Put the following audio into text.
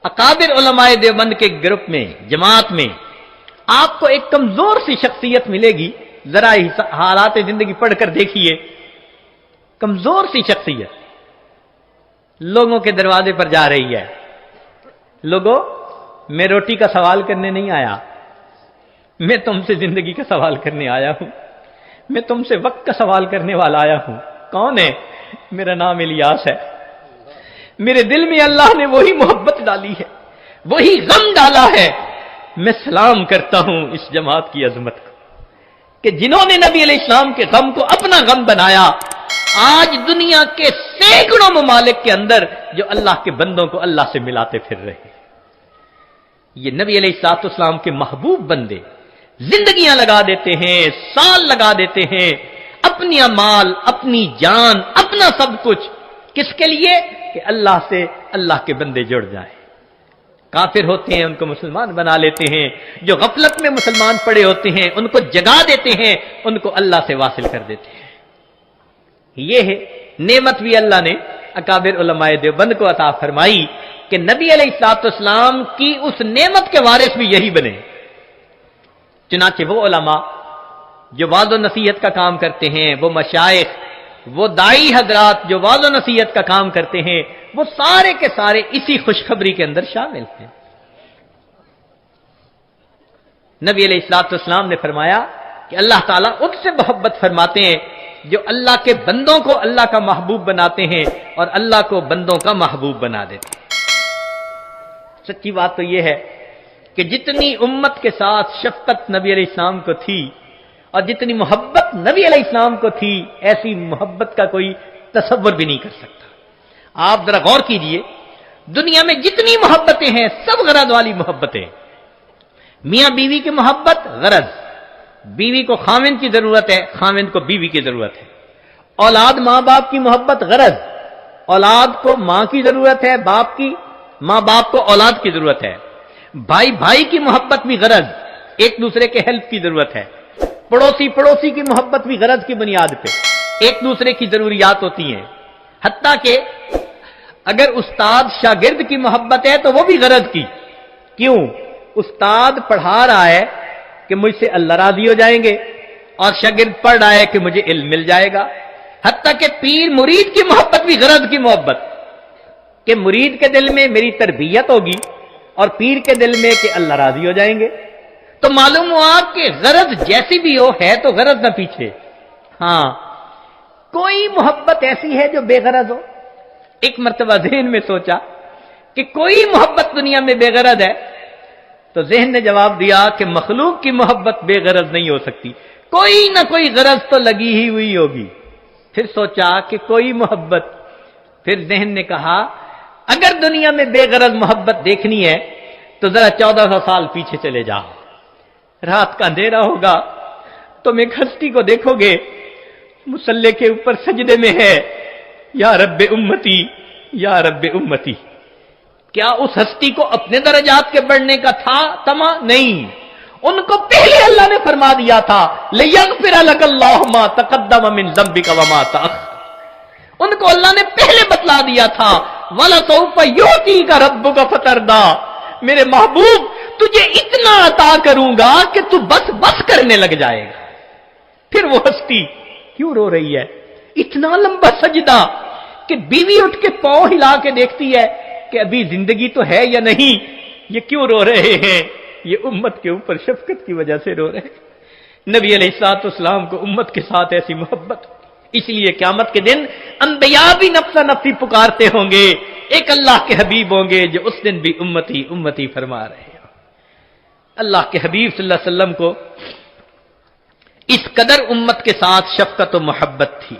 اکابر علماء دیوبند کے گروپ میں، جماعت میں آپ کو ایک کمزور سی شخصیت ملے گی، ذرا حالات زندگی پڑھ کر دیکھیے، کمزور سی شخصیت لوگوں کے دروازے پر جا رہی ہے، لوگوں میں روٹی کا سوال کرنے نہیں آیا، میں تم سے زندگی کا سوال کرنے آیا ہوں، میں تم سے وقت کا سوال کرنے والا آیا ہوں۔ کون ہے؟ میرا نام الیاس ہے، میرے دل میں اللہ نے وہی محبت ڈالی ہے، وہی غم ڈالا ہے۔ میں سلام کرتا ہوں اس جماعت کی عظمت کو کہ جنہوں نے نبی علیہ السلام کے غم کو اپنا غم بنایا۔ آج دنیا کے سینکڑوں ممالک کے اندر جو اللہ کے بندوں کو اللہ سے ملاتے پھر رہے ہیں، یہ نبی علیہ السلام کے محبوب بندے زندگیاں لگا دیتے ہیں، سال لگا دیتے ہیں، اپنی مال، اپنی جان، اپنا سب کچھ، کس کے لیے؟ کہ اللہ سے اللہ کے بندے جڑ جائیں۔ کافر ہوتے ہیں ان کو مسلمان بنا لیتے ہیں، جو غفلت میں مسلمان پڑے ہوتے ہیں ان کو جگا دیتے ہیں، ان کو اللہ سے واصل کر دیتے ہیں۔ یہ ہے نعمت بھی اللہ نے اکابر علماء دیوبند کو عطا فرمائی کہ نبی علیہ السلام کی اس نعمت کے وارث بھی یہی بنے۔ چنانچہ وہ علماء جو وعظ و نصیحت کا کام کرتے ہیں، وہ مشائخ، وہ داعی حضرات جو وعظ و نصیحت کا کام کرتے ہیں، وہ سارے کے سارے اسی خوشخبری کے اندر شامل ہیں۔ نبی علیہ السلام نے فرمایا کہ اللہ تعالیٰ ان سے محبت فرماتے ہیں جو اللہ کے بندوں کو اللہ کا محبوب بناتے ہیں اور اللہ کو بندوں کا محبوب بنا دیتے ہیں۔ سچی بات تو یہ ہے کہ جتنی امت کے ساتھ شفقت نبی علیہ السلام کو تھی اور جتنی محبت نبی علیہ السلام کو تھی، ایسی محبت کا کوئی تصور بھی نہیں کر سکتا۔ آپ ذرا غور کیجئے، دنیا میں جتنی محبتیں ہیں سب غرض والی محبتیں۔ میاں بیوی کی محبت غرض، بیوی کو خاوند کی ضرورت ہے، خاوند کو بیوی کی ضرورت ہے۔ اولاد ماں باپ کی محبت غرض، اولاد کو ماں کی ضرورت ہے، باپ کی، ماں باپ کو اولاد کی ضرورت ہے۔ بھائی بھائی کی محبت بھی غرض، ایک دوسرے کے ہیلپ کی ضرورت ہے۔ پڑوسی پڑوسی کی محبت بھی غرض کی بنیاد پہ، ایک دوسرے کی ضروریات ہوتی ہیں۔ حتیٰ کہ اگر استاد شاگرد کی محبت ہے تو وہ بھی غرض کی۔ کیوں؟ استاد پڑھا رہا ہے کہ مجھ سے اللہ راضی ہو جائیں گے، اور شاگرد پڑھ رہا ہے کہ مجھے علم مل جائے گا۔ حتیٰ کہ پیر مرید کی محبت بھی غرض کی محبت، کہ مرید کے دل میں میری تربیت ہوگی اور پیر کے دل میں کہ اللہ راضی ہو جائیں گے۔ تو معلوم ہوا کہ غرض جیسی بھی ہو ہے تو غرض نہ پیچھے۔ ہاں، کوئی محبت ایسی ہے جو بے غرض ہو؟ ایک مرتبہ ذہن میں سوچا کہ کوئی محبت دنیا میں بے غرض ہے؟ تو ذہن نے جواب دیا کہ مخلوق کی محبت بے غرض نہیں ہو سکتی، کوئی نہ کوئی غرض تو لگی ہی ہوئی ہوگی۔ پھر سوچا کہ کوئی محبت، پھر ذہن نے کہا اگر دنیا میں بے غرض محبت دیکھنی ہے تو ذرا 1400 سال پیچھے چلے جاؤ۔ رات کا اندھیرا ہوگا، تم ایک ہستی کو دیکھو گے مصلی کے اوپر سجدے میں ہے، یا رب امتی یا رب امتی۔ کیا اس ہستی کو اپنے درجات کے بڑھنے کا تھا تما؟ نہیں، ان کو پہلے اللہ نے فرما دیا تھا لِيَغْفِرَ لَكَ اللَّهُ مَا تَقَدَّمَ مِن ذَنبِكَ وَمَا تَأَخَّرَ۔ ان کو اللہ نے پہلے بتلا دیا تھا وَلَسَوْفَ يُعْطِيكَ رَبُّكَ فَتَرْضَىٰ، میرے محبوب تجھے اتنا عطا کروں گا کہ تو بس بس کرنے لگ جائے گا۔ پھر وہ ہستی کیوں رو رہی ہے؟ اتنا لمبا سجدہ کہ بیوی اٹھ کے پاؤں ہلا کے دیکھتی ہے کہ ابھی زندگی تو ہے یا نہیں، یہ کیوں رو رہے ہیں؟ یہ امت کے اوپر شفقت کی وجہ سے رو رہے ہیں۔ نبی علیہ السلام کو امت کے ساتھ ایسی محبت، اس لیے قیامت کے دن انبیاء بھی نفسا نفسی پکارتے ہوں گے، ایک اللہ کے حبیب ہوں گے جو اس دن بھی امتی امتی فرما رہے ہیں۔ اللہ کے حبیب صلی اللہ علیہ وسلم کو اس قدر امت کے ساتھ شفقت و محبت تھی۔